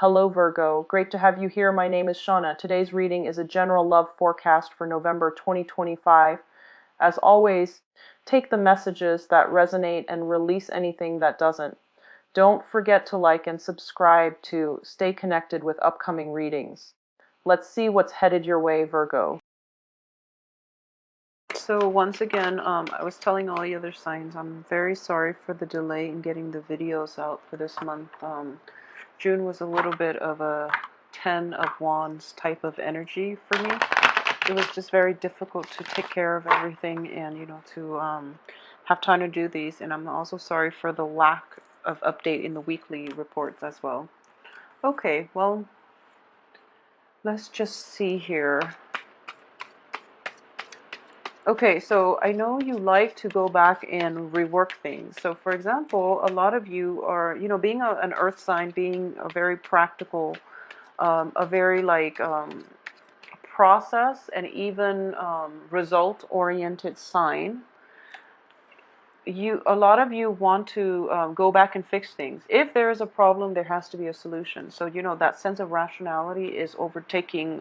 Hello Virgo, great to have you here. My name is Shauna. Today's reading is a general love forecast for November 2025. As always, take the messages that resonate and release anything that doesn't. Don't forget to like and subscribe to stay connected with upcoming readings. Let's see what's headed your way, Virgo. So once again, I was telling all the other signs, I'm very sorry for the delay in getting the videos out for this month. June was a little bit of a 10 of Wands type of energy for me. It was just very difficult to take care of everything and, to have time to do these. And I'm also sorry for the lack of update in the weekly reports as well. Okay, well, let's just see here. Okay, so I know you like to go back and rework things. So for example, a lot of you are, being an earth sign, being a very practical, a very process and even result-oriented sign. A lot of you want to go back and fix things. If there is a problem, there has to be a solution. So that sense of rationality is overtaking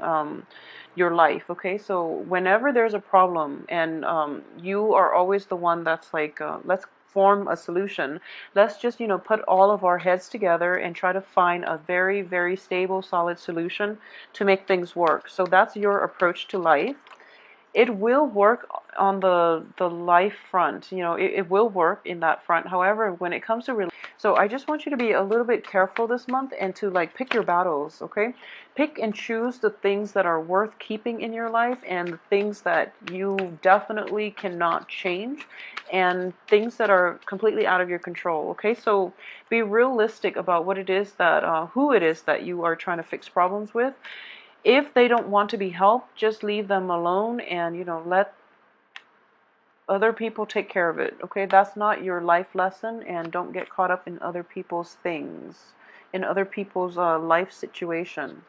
your life. Okay, so whenever there's a problem and you are always the one that's like, let's form a solution. Let's just put all of our heads together and try to find a very, very stable, solid solution to make things work. So that's your approach to life. It will work on the life front. It will work in that front. However, when it comes to so I just want you to be a little bit careful this month and to pick your battles. Okay, pick and choose the things that are worth keeping in your life and the things that you definitely cannot change and things that are completely out of your control. Okay, so be realistic about what it is that who it is that you are trying to fix problems with. If they don't want to be helped, just leave them alone and, let other people take care of it. Okay, that's not your life lesson, and don't get caught up in other people's things, in other people's life situation.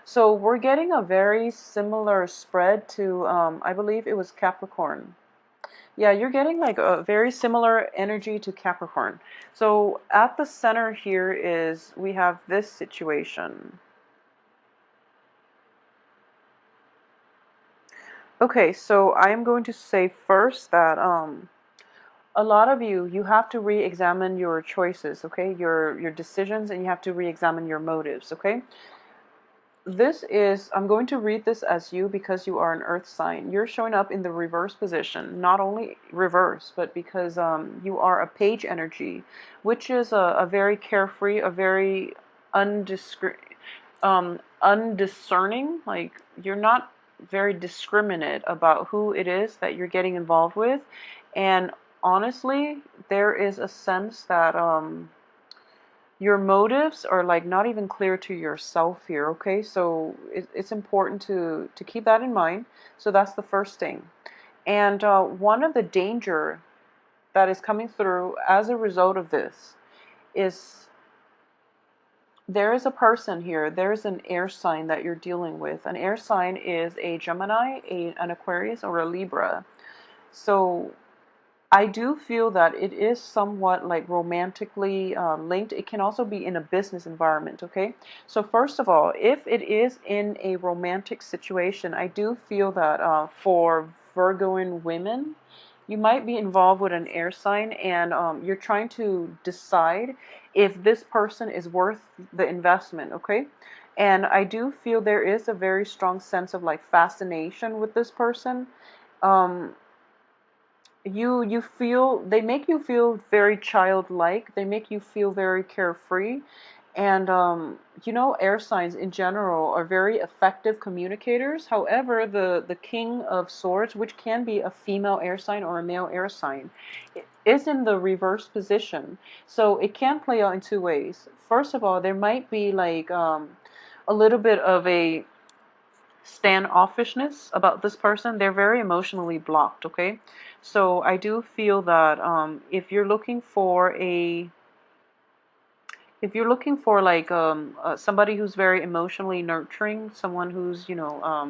So we're getting a very similar spread to, I believe it was Capricorn. Yeah, you're getting a very similar energy to Capricorn. So at the center here is, we have this situation. Okay, so I am going to say first that a lot of you have to re-examine your choices, okay? Your decisions, and you have to re-examine your motives, okay? I'm going to read this as you because you are an earth sign. You're showing up in the reverse position, not only reverse, but because you are a page energy, which is a very carefree, a very undiscerning, like you're not very discriminate about who it is that you're getting involved with. And honestly, there is a sense that your motives are not even clear to yourself here. Okay, so it's important to keep that in mind. So that's the first thing. And one of the danger that is coming through as a result of this is, there is a person here, there's an air sign that you're dealing with. An air sign is a Gemini, an Aquarius, or a Libra. So I do feel that it is somewhat romantically linked. It can also be in a business environment, okay? So first of all, if it is in a romantic situation, I do feel that for Virgoan women, you might be involved with an air sign, and you're trying to decide if this person is worth the investment, okay? And I do feel there is a very strong sense of fascination with this person. Um, you feel, they make you feel very childlike. They make you feel very carefree. And air signs in general are very effective communicators. However, the King of Swords, which can be a female air sign or a male air sign, is in the reverse position. So it can play out in two ways. First of all, there might be a little bit of a standoffishness about this person. They're very emotionally blocked, okay? So I do feel that if you're looking for somebody who's very emotionally nurturing, someone who's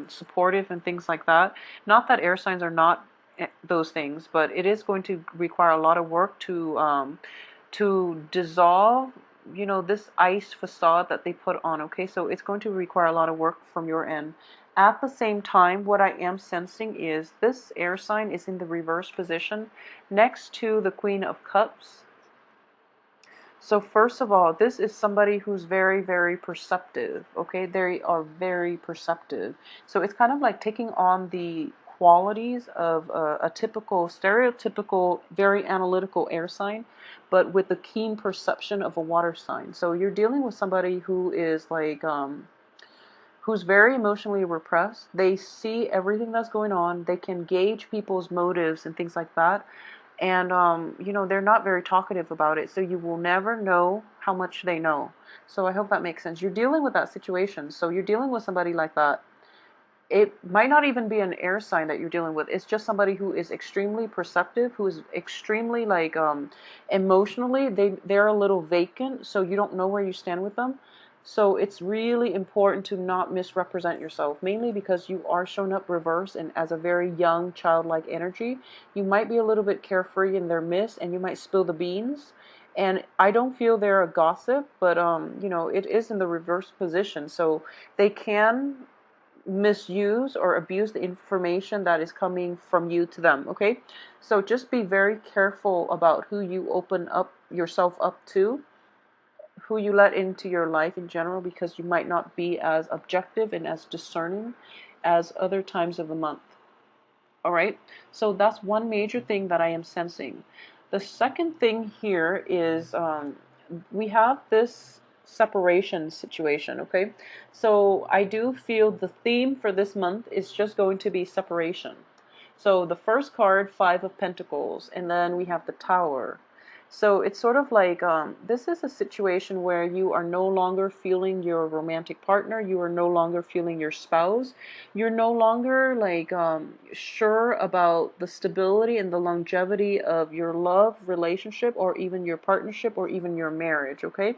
supportive and things like that, not that air signs are not those things, but it is going to require a lot of work to dissolve this ice facade that they put on, okay? So it's going to require a lot of work from your end. At the same time, what I am sensing is this air sign is in the reverse position next to the Queen of Cups. So first of all, this is somebody who's very, very perceptive, okay? They are very perceptive. So it's kind of like taking on the qualities of a typical, stereotypical, very analytical air sign, but with the keen perception of a water sign. So you're dealing with somebody who is like, who's very emotionally repressed. They see everything that's going on. They can gauge people's motives and things like that. And, they're not very talkative about it. So you will never know how much they know. So I hope that makes sense. You're dealing with that situation. So you're dealing with somebody like that. It might not even be an air sign that you're dealing with. It's just somebody who is extremely perceptive, who is extremely like emotionally, they're a little vacant, so you don't know where you stand with them. So it's really important to not misrepresent yourself, mainly because you are shown up reverse and as a very young childlike energy. You might be a little bit carefree in their midst, and you might spill the beans. And I don't feel they're a gossip, but it is in the reverse position, so they can misuse or abuse the information that is coming from you to them, okay? So just be very careful about who you open up yourself up to, who you let into your life in general, because you might not be as objective and as discerning as other times of the month. All right? So that's one major thing that I am sensing. The second thing here is we have this separation situation, okay? So I do feel the theme for this month is just going to be separation. So the first card, Five of Pentacles, and then we have the Tower. So it's sort of like this is a situation where you are no longer feeling your romantic partner. You are no longer feeling your spouse. You're no longer like sure about the stability and the longevity of your love relationship, or even your partnership, or even your marriage, okay?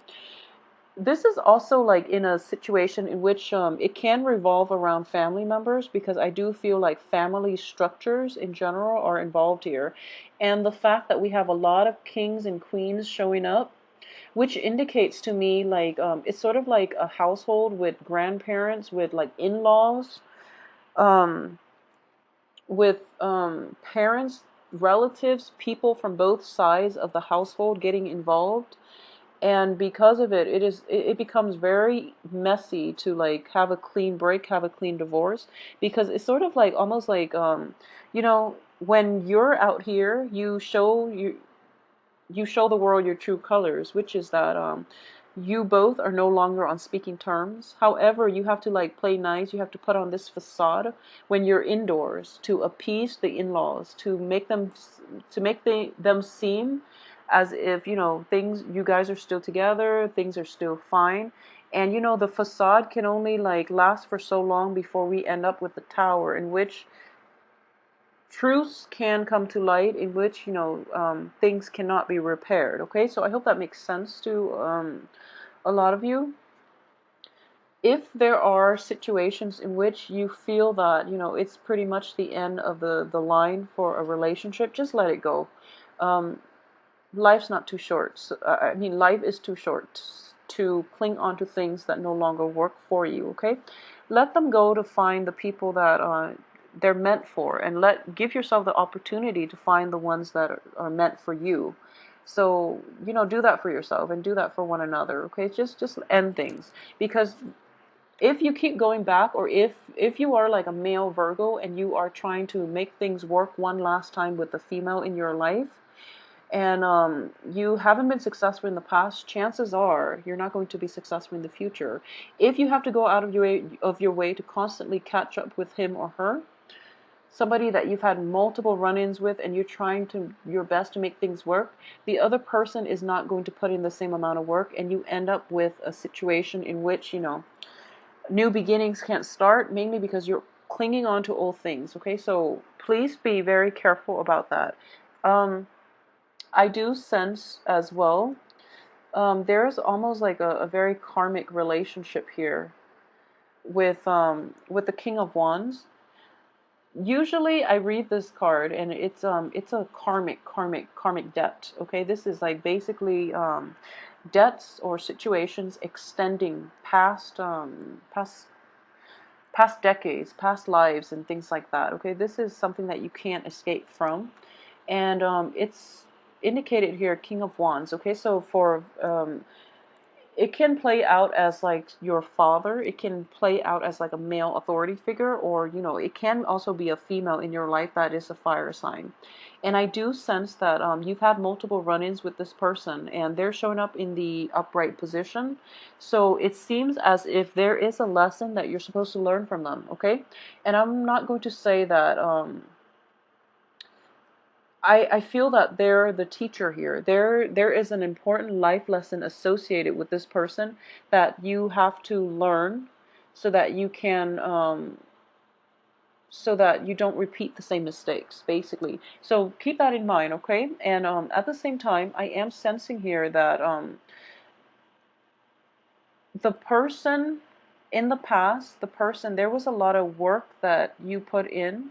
This is also like in a situation in which it can revolve around family members, because I do feel like family structures in general are involved here. And the fact that we have a lot of kings and queens showing up, which indicates to me like it's sort of like a household with grandparents, with like in-laws, um, with parents, relatives, people from both sides of the household getting involved. And because of it, it becomes very messy to like have a clean break, have a clean divorce, because it's sort of like almost like when you're out here, you show the world your true colors, which is that you both are no longer on speaking terms. However, you have to like play nice. You have to put on this facade when you're indoors to appease the in-laws, to make them seem as if things, you guys are still together, things are still fine. And the facade can only like last for so long before we end up with the Tower, in which truths can come to light, in which things cannot be repaired. Okay, so I hope that makes sense to a lot of you. If there are situations in which you feel that it's pretty much the end of the line for a relationship, just let it go. Life's not too short. So, I mean, life is too short to cling on to things that no longer work for you. Okay, let them go to find the people that they're meant for, and give yourself the opportunity to find the ones that are meant for you. So do that for yourself and do that for one another. Okay, just end things, because if you keep going back, or if you are like a male Virgo and you are trying to make things work one last time with the female in your life, and you haven't been successful in the past, chances are you're not going to be successful in the future. If you have to go out of your way to constantly catch up with him or her, somebody that you've had multiple run-ins with, and you're trying your best to make things work, the other person is not going to put in the same amount of work, and you end up with a situation in which new beginnings can't start, mainly because you're clinging on to old things. Okay, so please be very careful about that. I do sense as well, there's almost like a very karmic relationship here with the King of Wands. Usually I read this card and it's a karmic debt. Okay, this is like basically debts or situations extending past decades, past lives, and things like that. Okay, this is something that you can't escape from, and it's indicated here, King of Wands. Okay, so for it can play out as like your father. It can play out as like a male authority figure, or it can also be a female in your life that is a fire sign. And I do sense that you've had multiple run-ins with this person, and they're showing up in the upright position. So it seems as if there is a lesson that you're supposed to learn from them. Okay, and I'm not going to say that. I feel that they're the teacher here. There is an important life lesson associated with this person that you have to learn so that you can so that you don't repeat the same mistakes, basically. So keep that in mind, okay? And at the same time, I am sensing here that the person in the past, there was a lot of work that you put in,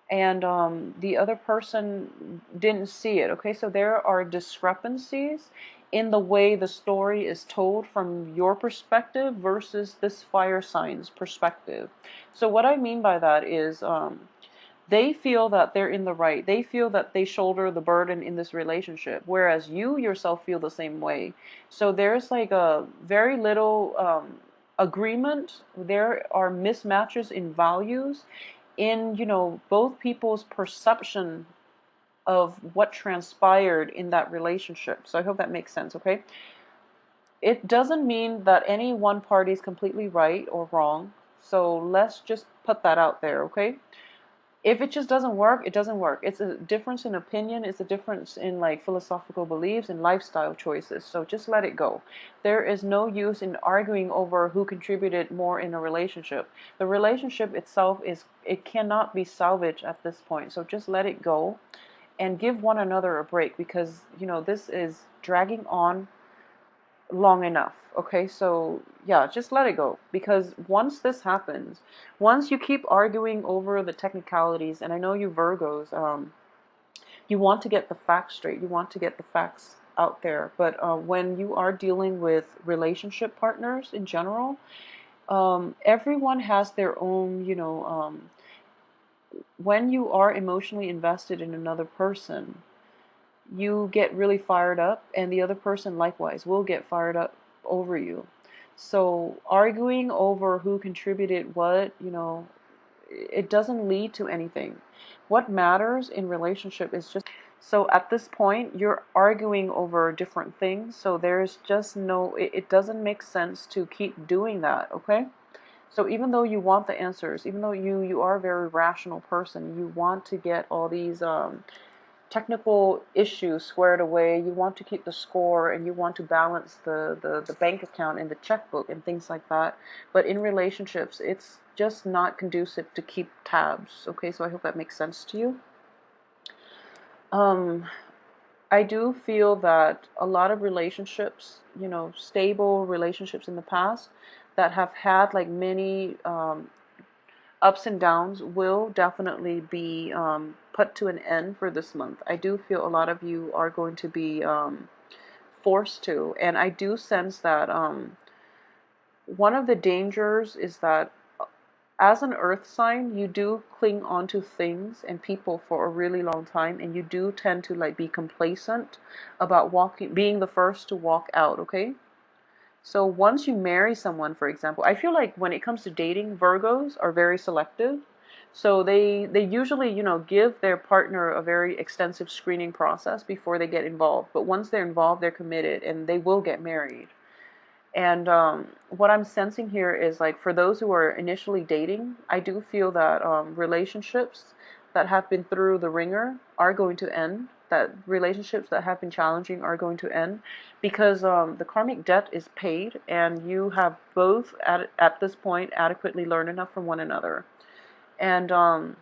and the other person didn't see it. Okay, so there are discrepancies in the way the story is told from your perspective versus this fire sign's perspective. So what I mean by that is they feel that they're in the right. They feel that they shoulder the burden in this relationship, whereas you yourself feel the same way. So there's like a very little agreement. There are mismatches in values, in both people's perception of what transpired in that relationship. So I hope that makes sense. Okay, it doesn't mean that any one party is completely right or wrong, so let's just put that out there. Okay, if it just doesn't work, it doesn't work. It's a difference in opinion. It's a difference in like philosophical beliefs and lifestyle choices. So just let it go. There is no use in arguing over who contributed more in a relationship. The relationship itself it cannot be salvaged at this point. So just let it go and give one another a break, because this is dragging on long enough. Okay, so yeah, just let it go, because once this happens, once you keep arguing over the technicalities, and I know you Virgos, you want to get the facts straight, you want to get the facts out there, but when you are dealing with relationship partners in general, everyone has their own, when you are emotionally invested in another person, you get really fired up, and the other person likewise will get fired up over you. So arguing over who contributed what, it doesn't lead to anything. What matters in relationship is just, so at this point you're arguing over different things, so there's just no, it doesn't make sense to keep doing that. Okay, so even though you want the answers, even though you are a very rational person, you want to get all these technical issues squared away, you want to keep the score, and you want to balance the bank account and the checkbook and things like that. But in relationships, it's just not conducive to keep tabs. Okay, so I hope that makes sense to you. I do feel that a lot of relationships, stable relationships in the past that have had like many ups and downs, will definitely be put to an end for this month. I do feel a lot of you are going to be forced to, and I do sense that one of the dangers is that as an earth sign, you do cling on to things and people for a really long time, and you do tend to like be complacent about being the first to walk out. Okay, so once you marry someone, for example, I feel like when it comes to dating, Virgos are very selective. So they usually, give their partner a very extensive screening process before they get involved. But once they're involved, they're committed and they will get married. And what I'm sensing here is like for those who are initially dating, I do feel that relationships that have been through the ringer are going to end. That relationships that have been challenging are going to end, because the karmic debt is paid, and you have both at this point adequately learned enough from one another. And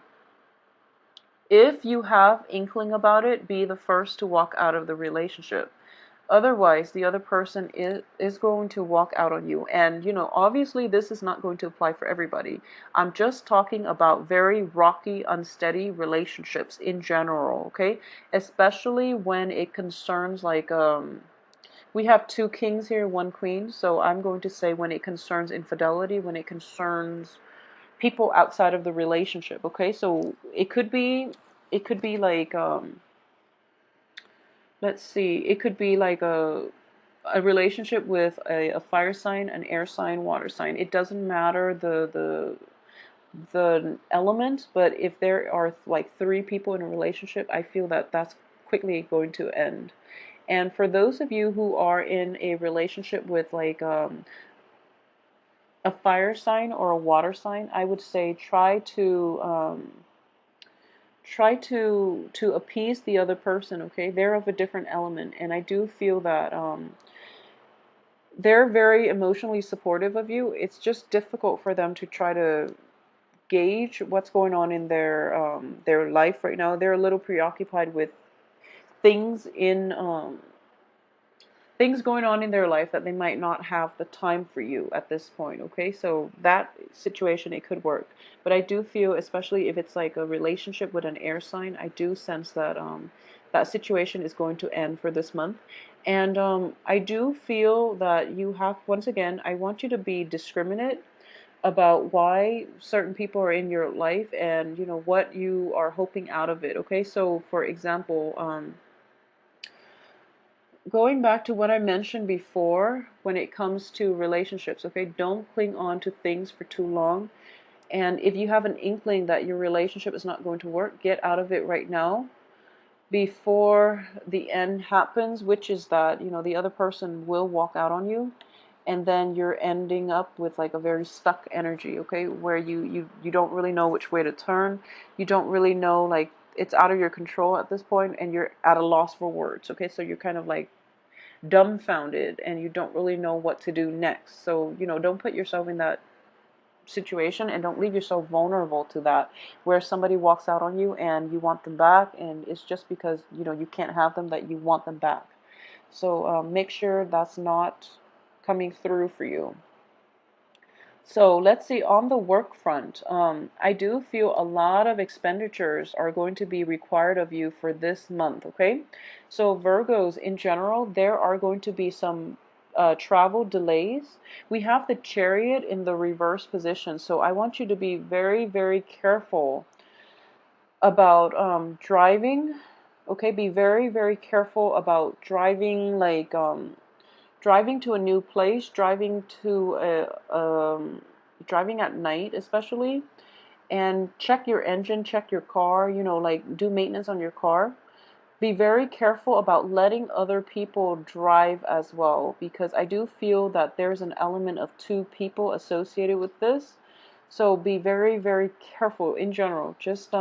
if you have inkling about it, be the first to walk out of the relationship. Otherwise, the other person is going to walk out on you. And, obviously this is not going to apply for everybody. I'm just talking about very rocky, unsteady relationships in general, okay? Especially when it concerns like We have two kings here, one queen. So I'm going to say when it concerns infidelity, when it concerns people outside of the relationship. Okay, so it could be like let's see, it could be like a relationship with a fire sign, an air sign, water sign. It doesn't matter the element, but if there are like three people in a relationship, I feel that that's quickly going to end. And for those of you who are in a relationship with like a fire sign or a water sign, I would say try to appease the other person. Okay, they're of a different element, and I do feel that they're very emotionally supportive of you. It's just difficult for them to try to gauge what's going on in their life right now. They're a little preoccupied with things in things going on in their life that they might not have the time for you at this point. Okay, so that situation, it could work, but I do feel, especially if it's like a relationship with an air sign, I do sense that that situation is going to end for this month. And I do feel that you have, once again, I want you to be discriminate about why certain people are in your life, and you know what you are hoping out of it. Okay, so for example, going back to what I mentioned before when it comes to relationships, okay, don't cling on to things for too long. And if you have an inkling that your relationship is not going to work, get out of it right now before the end happens, which is that, you know, the other person will walk out on you, and then you're ending up with like a very stuck energy, okay, where you don't really know which way to turn. You don't really know, like, it's out of your control at this point, and you're at a loss for words. Okay, so you're kind of like dumbfounded and you don't really know what to do next. So, you know, don't put yourself in that situation, and don't leave yourself vulnerable to that, where somebody walks out on you and you want them back, and it's just because, you know, you can't have them that you want them back. So make sure that's not coming through for you. So let's see, on the work front, I do feel a lot of expenditures are going to be required of you for this month, okay? So Virgos, in general, there are going to be some travel delays. We have the Chariot in the reverse position, so I want you to be very, very careful about driving, okay? Be very, very careful about driving, like driving to a new place, driving at night especially, and check your engine, check your car, you know, like do maintenance on your car. Be very careful about letting other people drive as well, because I do feel that there's an element of two people associated with this. So be very, very careful in general. Just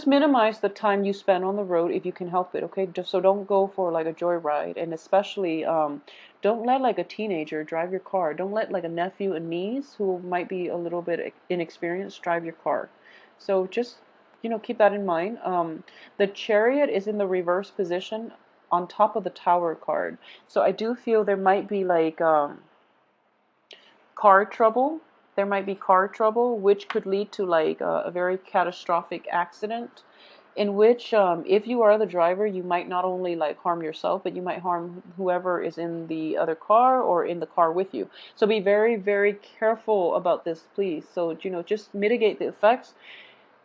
minimize the time you spend on the road if you can help it, okay? Just so don't go for like a joyride, and especially don't let like a teenager drive your car. Don't let like a nephew and niece who might be a little bit inexperienced drive your car. So just, you know, keep that in mind. The Chariot is in the reverse position on top of the Tower card. So I do feel there might be like car trouble. There might be car trouble, which could lead to like a very catastrophic accident, in which if you are the driver, you might not only like harm yourself, but you might harm whoever is in the other car or in the car with you. So be very, very careful about this, please. So, you know, just mitigate the effects.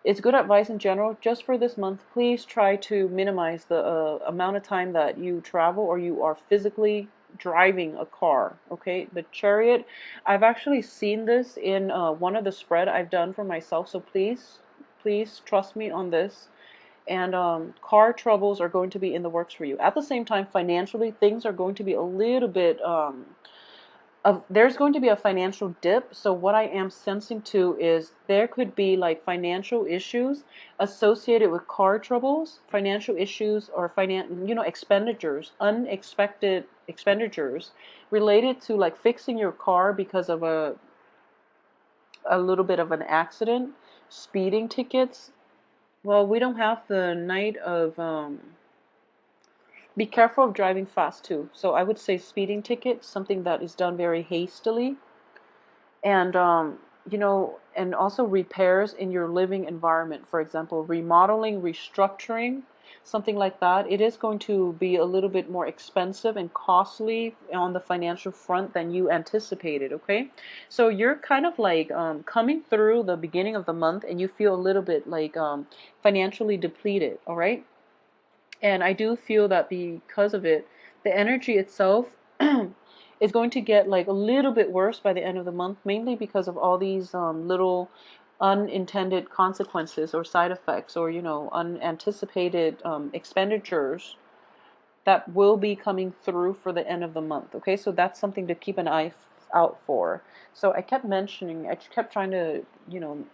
It's good advice in general. Just for this month, please try to minimize the amount of time that you travel or you are physically driving a car. Okay, the Chariot, I've actually seen this in one of the spread I've done for myself, so please trust me on this. And car troubles are going to be in the works for you. At the same time, financially, things are going to be a little bit there's going to be a financial dip. So what I am sensing too is there could be like financial issues associated with car troubles, financial issues, or you know, expenditures, unexpected expenditures related to like fixing your car because of a little bit of an accident, speeding tickets. Well, we don't have the night of be careful of driving fast too. So I would say speeding tickets, something that is done very hastily. And and also repairs in your living environment, for example, remodeling, restructuring, something like that. It is going to be a little bit more expensive and costly on the financial front than you anticipated, okay? So you're kind of like coming through the beginning of the month and you feel a little bit like financially depleted, all right? And I do feel that because of it, the energy itself is going to get like a little bit worse by the end of the month, mainly because of all these little unintended consequences or side effects or, unanticipated expenditures that will be coming through for the end of the month. Okay, so that's something to keep an eye out for. So I kept trying to,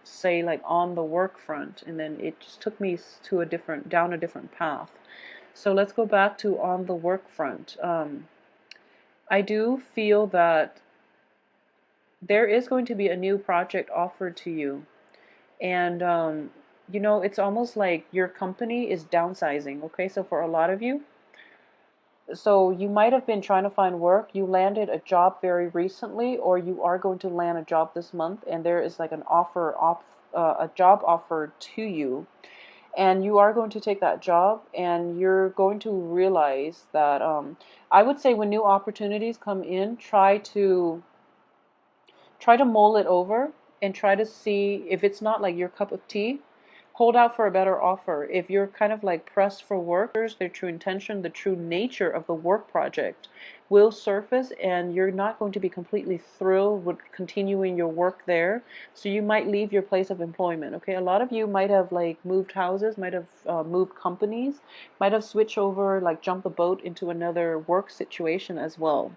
say like on the work front, and then it just took me to down a different path. So let's go back to on the work front. I do feel that there is going to be a new project offered to you. And, it's almost like your company is downsizing. Okay, so for a lot of you, so you might have been trying to find work. You landed a job very recently, or you are going to land a job this month, and there is like a job offer to you, and you are going to take that job, and you're going to realize that I would say when new opportunities come in, try to mull it over and try to see if it's not like your cup of tea. Hold out for a better offer. If you're kind of like pressed for work, their true intention, the true nature of the work project will surface, and you're not going to be completely thrilled with continuing your work there. So you might leave your place of employment. Okay, a lot of you might have like moved houses, might have moved companies, might have switched over, like jumped the boat into another work situation as well.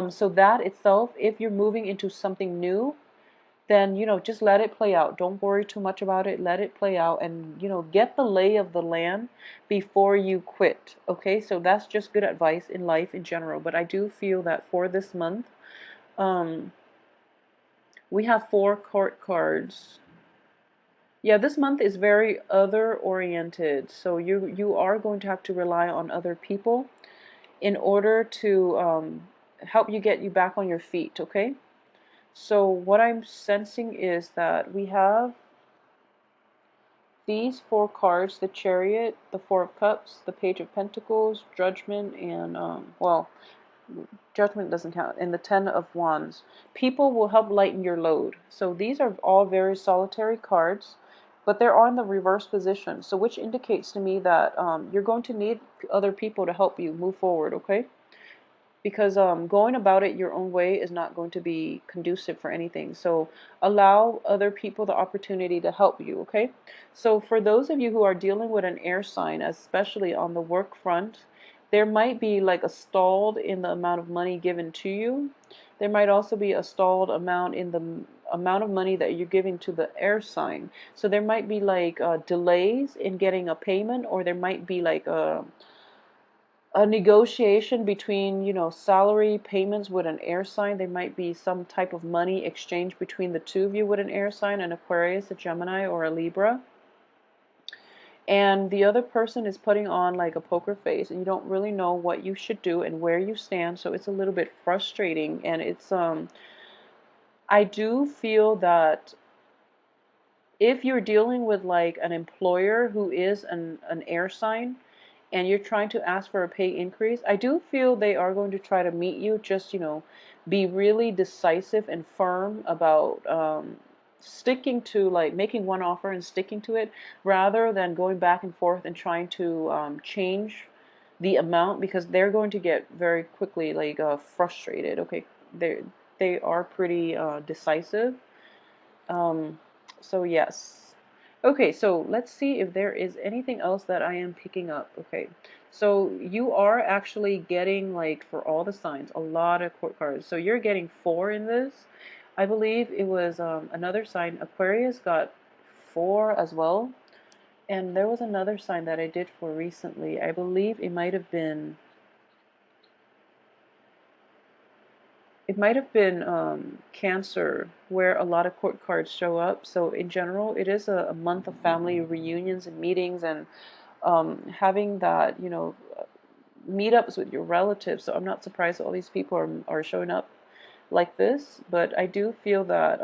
So that itself, if you're moving into something new, then just let it play out. Don't worry too much about it. Let it play out, and get the lay of the land before you quit. Okay, so that's just good advice in life in general. But I do feel that for this month, um, we have 4 court cards. Yeah, this month is very other oriented. So you are going to have to rely on other people in order to help you back on your feet. Okay. So what I'm sensing is that we have these 4 cards: the Chariot, the Four of Cups, the Page of Pentacles, Judgment, and, Judgment doesn't count, and the Ten of Wands. People will help lighten your load. So these are all very solitary cards, but they're on the reverse position, so which indicates to me that you're going to need other people to help you move forward, okay? Because going about it your own way is not going to be conducive for anything. So allow other people the opportunity to help you, okay? So for those of you who are dealing with an air sign, especially on the work front, there might be like a stalled in the amount of money given to you. There might also be a stalled amount in the amount of money that you're giving to the air sign. So there might be like delays in getting a payment, or there might be like a negotiation between, salary payments with an air sign. There might be some type of money exchange between the two of you with an air sign, an Aquarius, a Gemini, or a Libra. And the other person is putting on like a poker face, and you don't really know what you should do and where you stand. So it's a little bit frustrating, and it's I do feel that if you're dealing with like an employer who is an air sign, and you're trying to ask for a pay increase, I do feel they are going to try to meet you. Just, be really decisive and firm about sticking to, like, making one offer and sticking to it, rather than going back and forth and trying to change the amount, because they're going to get very quickly like frustrated. Okay, they are pretty decisive. Um, so yes. Okay, so let's see if there is anything else that I am picking up. Okay, so you are actually getting, like, for all the signs, a lot of court cards. So you're getting 4 in this. I believe it was another sign. Aquarius got 4 as well. And there was another sign that I did for recently. I believe it might have been Cancer, where a lot of court cards show up. So in general, it is a month of family reunions and meetings, and having that, meetups with your relatives. So I'm not surprised all these people are showing up like this. But I do feel that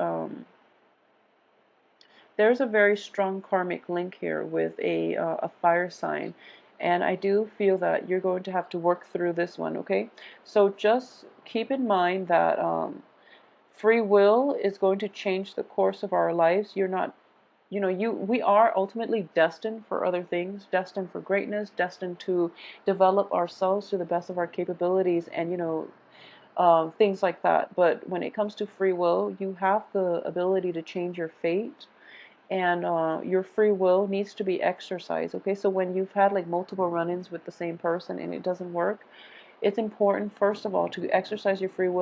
there's a very strong karmic link here with a fire sign, and I do feel that you're going to have to work through this one, okay? So just keep in mind that free will is going to change the course of our lives. You're not, we are ultimately destined for other things, destined for greatness, destined to develop ourselves to the best of our capabilities, and things like that. But when it comes to free will, you have the ability to change your fate, and your free will needs to be exercised. Okay, so when you've had like multiple run-ins with the same person and it doesn't work, it's important first of all to exercise your free will.